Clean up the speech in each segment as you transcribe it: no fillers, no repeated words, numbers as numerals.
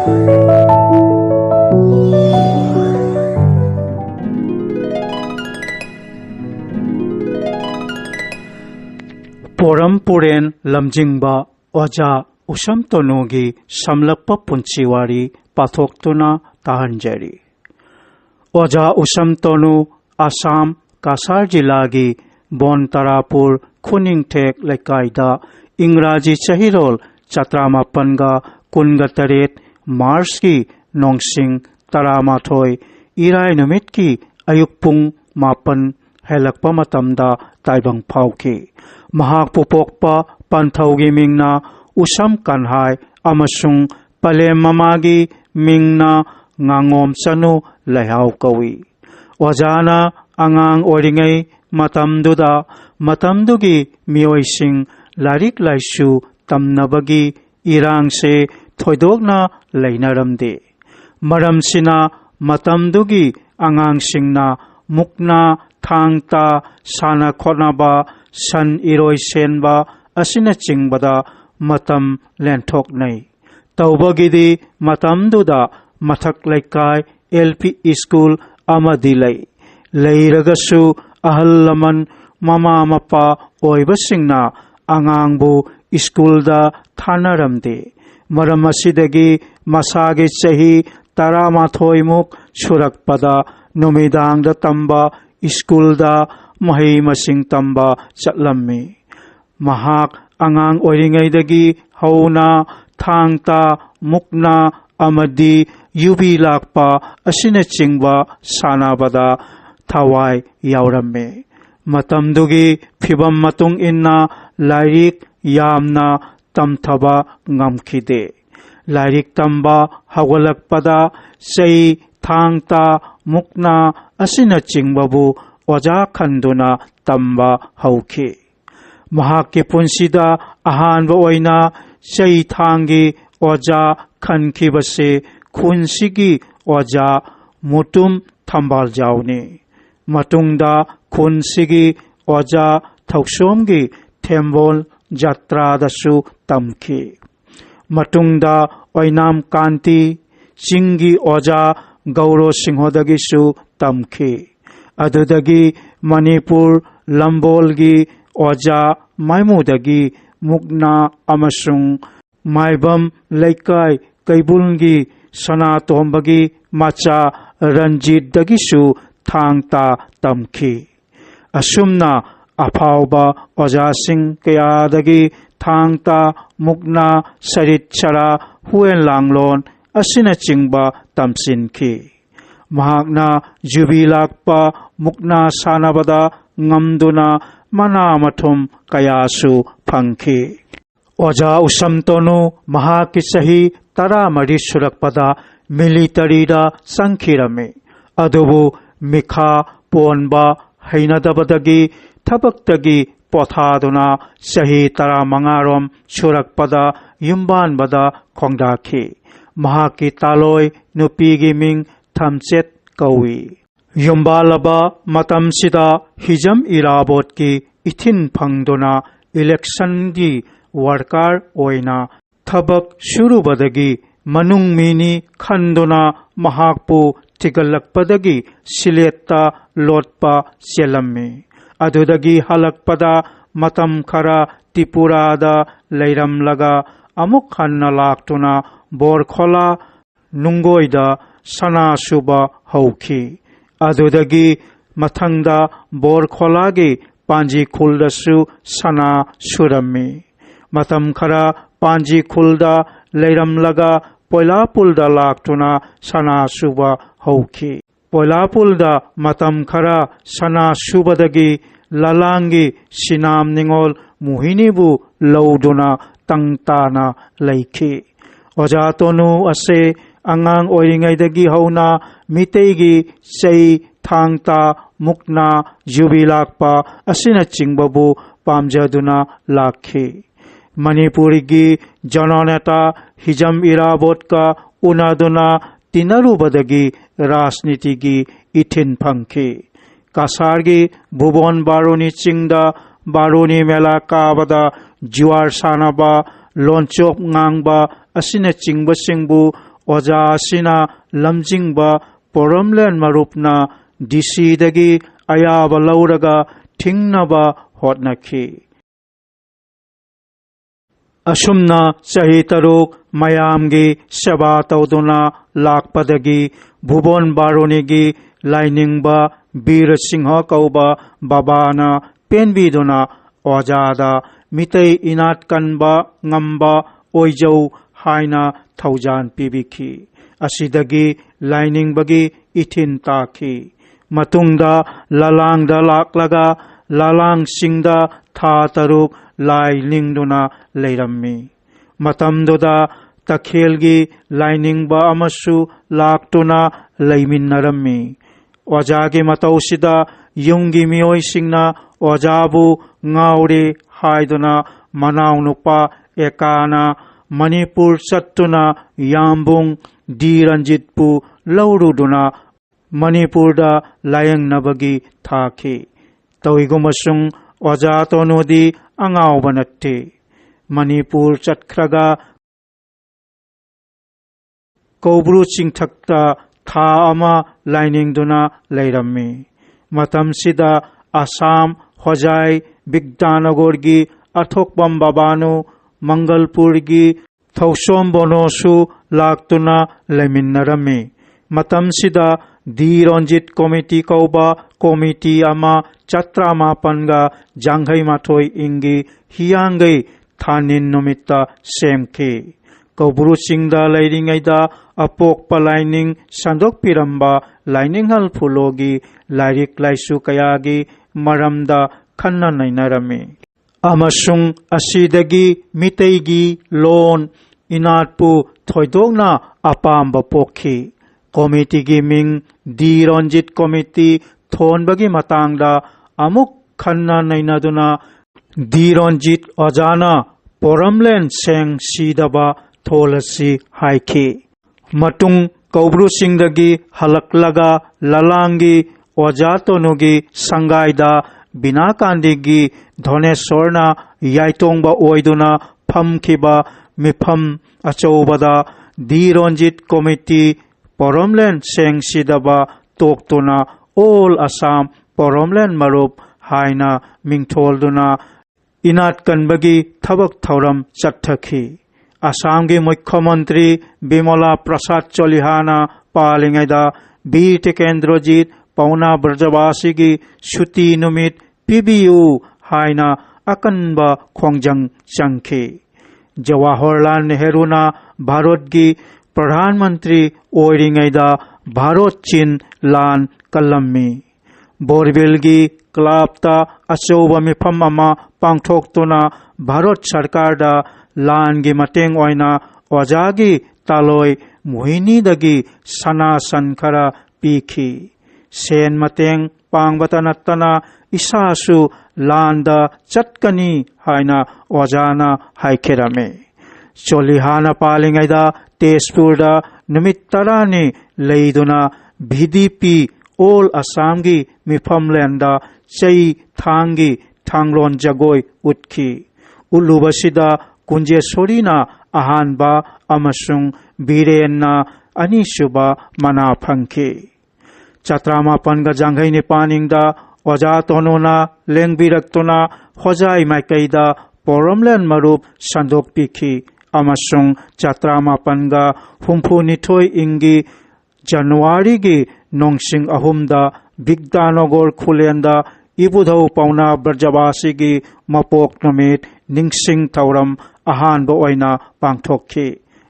पोरम पुरेन लमजिंगबा ओजा उसम तोनुगी समलप्प पुंसीवारी पाथोक्तुना ताहंजरी। ओजा उसम तोनु आसाम कासार जिलागी बोनतारापुर खुनिंगथेक लेकाइदा इंग्राजी चहिरोल चत्रामापनगा कुनगतरेत मार्च की नोंगसिंग तरामाथोय इराय नुमित की अयुक पुंग मापन हेलकपा मतमदा ताइबंग फाउखी। महाक पुपोकपा पंथौगी मिंगना उसम कन्हाय अमसुंग पलेम ममागी मिंगना ngangoम चनु लहाव कवी। ओजाना आंगांग ओरिंगै मतमदुगी मियोइसिंग लारिक लाइसु तमनबगी इरांग से थोइदोगना लैनरमदे। मरमसिना मतमदुगी आंगांगसिंगना मुकना थांगता साना खोनाबा सन इरोय सेनबा असिना चिंगबदा मतम लेंथोकनै। तौबगिदी मतमदुदा मथक लेकाय एलपी स्कूल अमदी लैरगसु अहल लमन ममा मपा ओइबसिंगना आंगांगबु स्कूलदा थानरमदे। मरम असिदगी मसागे चही 13 मुक सुरकपदा नुमिदांगदा तंबा स्कूलदा महै मसिंग तंबा चटलम्मी। महाक आंगांग ओइरिंगैदगी हौना थांगता मुकना अमदी युबी लाकपा असिना चिंगबा सानाबदा थवाय यावरम्मे। मतमदुगी फिबम मतुंग इन्ना लाइरिक यामना तमथबा ngamkhide। लाइरिक तंबा हगलकपदा चै थांगता मुकना असिना चिंगबबु ओजा खंदुना तंबा हौखी। महाके पुंसीदा अहानबा ओइना चै थांगी ओजा खनखिबसे खुनसिगी ओजा मुतुम थंबाल जावनी। मतुंगदा खुनसिगी ओजा थौसोमगी थेम्बोल जात्रादसु तमखी। मतुंगदा ओइनाम कांति चिंगी ओजा गौरो सिंहोदगिसु तमखी। अदुदगी मणिपुर लंबोलगी ओजा माइमुदगी मुकना अमसुंग माइबम लेकाय कैबुलगी सनातोंबगी मचा रंजीत दगिसु थांगता तमखी। असुमना अफावबा ओजासिंग कयादगी थांगता मुकना सरित चरा हुएन लांगलोन असिना चिंगबा तमसिनखी। महाकना जुबी Lakpa मुकना सानाबदा ngamduna mana mathum kayasu phangki। ओजा उसमतोनु महाकी सही 13 सुरकपदा मिलिटरीदा संखिरमे। अदुबु मिखा पोनबा हैनदबदगी थबक्तगी पोथादुना सही 15 सुरकपदा युम्बानबदा खोंगदाखी। महाकी तालोय नुपीगी मिंग थमचेत कौई। युम्बालबा मतमसिदा हिजम इराबोट की इथिन फंगदुना इलेक्शन की वर्कार ओइना थबक शुरुबदगी मनुंग मिनी खंदुना महाकपु थिगलकपदगी सिलेत्ता लोटपा सेलम्मे। अदुदगी हलकपदा मतम खरा त्रिपुरादा लैरमलगा अमुक हन्ना लाक्तुना बोरखोला नुंगोइदा सनासुबा हौखी। अदुदगी मथंगदा बोरखोलागी पांजी खुलदसु सना सुरम्मी। मतम खरा पांजी खुलदा लैरमलगा पोइलापुलदा लाक्तुना सना सुबा हौखी। पोइलापुलदा मतम खरा सना सुबदगी ललांगी सिनाम निंगोल मुहिनीबु लौदुना तंगताना लैखी। ओजातोनु असे अंगांग ओइरिंगैदगी हौना मितेगी चै थांगता मुकना जुबी लाकपा असिना चिंगबबु पामजदुना लाखी। मणिपुरी जननेता हिजम इराबोटका उनादुना तिनरुबदगी राजनीतिगी इथिन फंखी। कासारगी भुवन बारोनी चिंगदा बारोनी मेला काबदा जुआर सानाबा लोंचोक ngang ba asina chingba singbu oja asina lamjingba poromlen marupna DC dagi ayaba lauraga thingnaba hotnakhi. Asumna chahi taruk mayamgi seba tauduna lakpadagi Bhubon Baronigi lainingba Bir Singha kauba babana penbiduna ojada mitay inat kanba ngamba oijau haina thaujan pibiki. Asidagi lainingbagi ithin taki. Matungda lalangda laklaga lalang singda tha taruk lainingduna leirammi. Matamdoda takhelgi lainingba amasu laktuna leiminnarammi. Ojagi matausida yungi miyoisingna ojabu ngauri haiduna manaw nupa ekana Manipur chattuna yambung Diranjitpu lauruduna Manipurda layangnabagi thaki. Tawigumasung oja tonodi angawba natte. Manipur chatkhraga Kobru chingthakta tha ama lainingduna leirammi. Matamsida Assam Hojai Bigdanagorgi Athokbam Babanu Mangalpurgi Thausom Bonosu laktuna leiminnarammi. Matamsida Diranjit Committee kauba committee ama chatramapanga janghai mathoi ingi hiyangai thanin numitta semke. Kobru chingda leiringaida apokpa laining sandok piramba laining hal phulogi lairik laisu kayagi maramda khanna nainarami. Amasung asidagi miteigi lon inatpu thoidokna apamba pokhi. Committee gi ming Diranjit Committee thonbagi matangda amuk khanna nainaduna Diranjit ojana poramlen seng sidaba tholasi haiki. Matung Kobru singdagi halaklaga lalangi ojatonugi sangaida binakandigi Dhonesorna yaitongba oiduna phamkiba mifam achaubada Diranjit Committee Poromlen seng sidaba toktuna all Assam Poromlen marup haina mingtholduna inat kanbagi thabak thauram chathakhi. Assamgi Mukhyamantri Bimala Prasad Cholihana palingaida Bir Tikendrajit Pauna Brajavasigi Shuti Numit PBU haina akanba khongjang changkhi. Jawaharlal Nehruna Bharatgi Pradhan Mantri oiringaida Bharat Chin lan kalammi. Borbilgi klapta achouba mifam ama pangthoktuna Bharat Sarkarda langi mateng oina ojagi taloi muhinidagi sana sankara pikhi. Sen mateng pangbatanattana isasu landa chatkani haina ojana haikherame. Cholihana palingaida Tezpurda numittarani leiduna BDP all Assamgi mifamlenda chai thangi thanglon jagoi utkhi. Ulubasida Kunjesorina ahanba amasung Birenna anisuba mana phangkhi. Chatramapanga janghai ni paningda oja tonona lengbiraktona hojai maikaida poromlen marup sandok pikhi. Amasung chatramapanga humpunithoi ingi January gi nongsing ahumda Bigdanagor khulenda ibudhau pauna Brajavasi gi mapok numit ningsing thauram ahanba oina pangthokhi.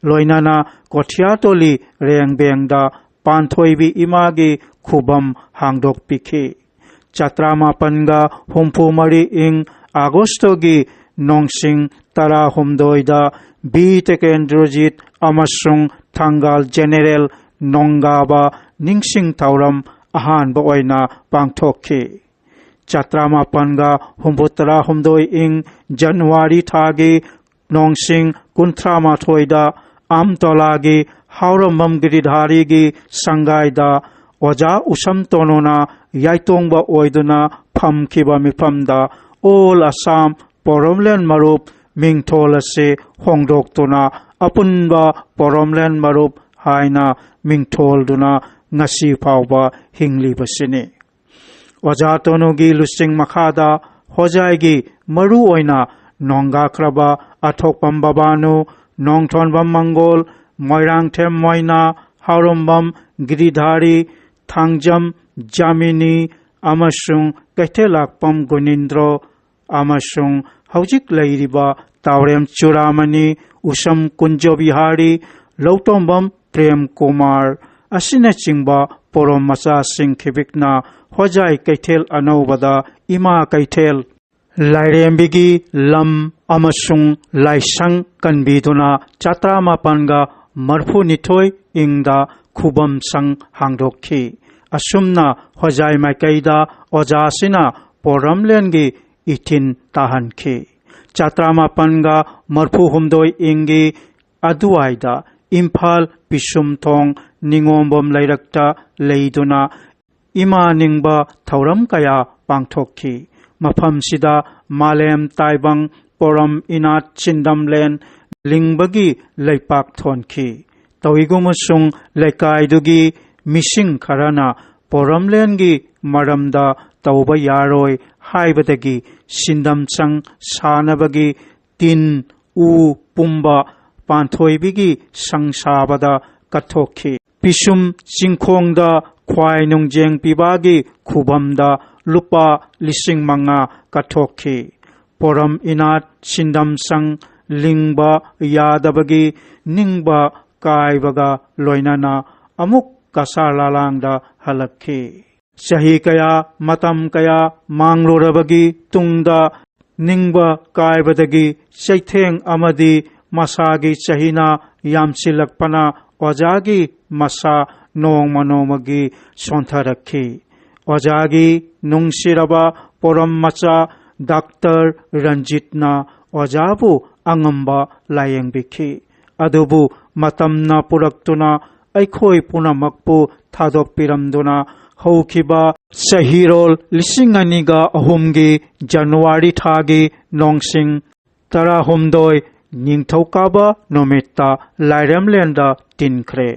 Loinana Kothiatoli rengbengda panthoibi imagi khubam hangdok pikhi. Chatramapanga humpumari ing Agosto gi nongsing tara humdoida B. Tekendrajit amasung Thangal General Nongaba ningsing thauram ahanba oina pangthokhi. Chatramapanga humputara humdoi ing January thagi nongsing kunthramathoida amtolagi hauramam giridharigi sangaida oja usam tonona yaitongba oiduna phamkiba mifamda all Assam Poromlen marup mingtholase hongdoktuna apunba Poromlen marup haina mingtholduna ngasi phawba hinglibasini oja tonugi lusing makhada hojai gi maru oina nonga kraba athokpam babanu nongthonbam mangol moirang them moina haurombam giridhari thangjam jamini amasung kaithelakpam gunindro amasung haujik leiriba taurem churamani usam kunjo bihari lautombam prem kumar asina chingba porom macha sing khibikna hojai kaithel anaubada ima kaithel lairembigi lam amasung laisang kanbiduna chatra mapanga marfu nithoi ingda khubam sang hangdokhi asumna hojai maikaida ojasina poramlengi itin tahankhi chatra mapanga marfu humdoi ingi aduaida imphal pisum thong ningombom lairakta leiduna ima ningba thauram kaya pangthokhi maphamsida malem taibang poram inat chindamlen lingbagi leipak thonki tawigumusung leikaidugi mising kharana poramlengi maramda tauba yaroi haibadagi sindamchang sanabagi tin u pumba panthoibigi sangsabada kathokhi pisum chingkhongda khwai nungjeng pibagi khubamda lupa lising manga kathokhi poram inat sindamchang lingba yadabagi ningba kaibaga loinana amuk kasalalangda halakhi sahi kaya matam kaya manglorabagi tungda ningba kaibadagi chaitheng amadi masagi chahina yamsilakpana ojagi masa nongmanomagi sontharakhi ojagi nungsiraba poram macha Dr. Ranjitna ojabu angamba layengbikhi adubu matamna puraktuna aikhoi punamakpu thadokpiramduna haukiba sahirol lisinganiga ahumgi January thagi nongsing tara humdoi ningthaukaba nomita lairamlenda tinkhre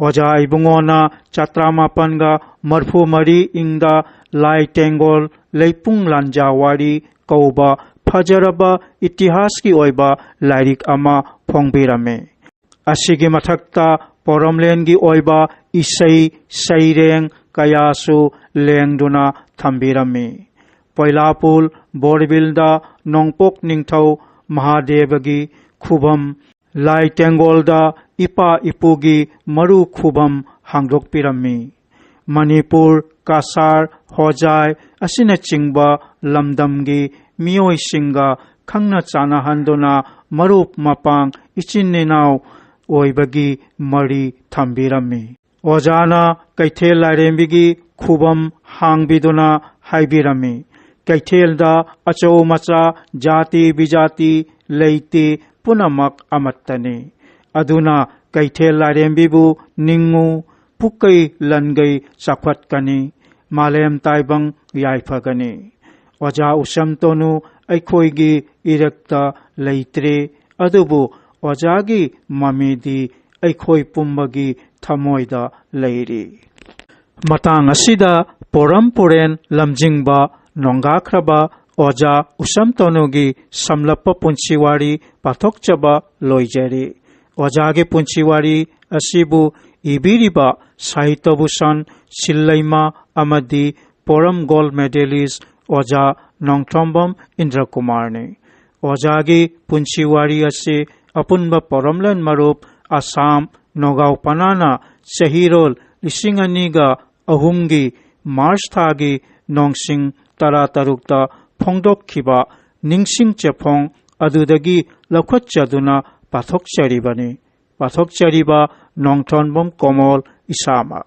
oja ibungona chatramapanga marfu mari ingda lai tengol leipung lanjawari kauba fajaraba itihas ki oiba lairik ama phongbirame asigi mathakta poramlengi oiba isai saireng kayasu lengduna thambirame poilapul borbilda nongpok ningthau mahadevagi khubam lai tengolda ipa ipugi maru khubam hangdokpirami manipur kasar hojai asina chingba lamdamgi miyoi singa khangna chana handuna marup mapang ichinninau oibagi mari thambirami ojana kaithel lairembigi khubam hangbiduna haibirami kaithelda achau macha jati bijati leite punamak amattani aduna kaithel lairembibu ningu pukai langai chakhatkani malem taibang yaifagani oja usam tonu aikhoigi irakta leitre adubu ojagi mamidi aikhoi pumbagi thamoida leiri matang asida poram puren lamjingba nongakhraba oja usam tonugi samlappa punchiwari pathokchaba loijari ojagi punchiwari asibu ibiriba Sahitya Bhushan Sillaima amadi poram gold medalist oja Nongthombam Indra Kumarni ojagi punchiwari ase apunba poramlan marup Assam Nogau Panana Sahirol Lisinganiga ahumgi March thagi nongsing tara tarukta phongdokhiba ningsing chephong adudagi laukhatchaduna pathokcharibani pathokchariba Nongthombam Komol Isama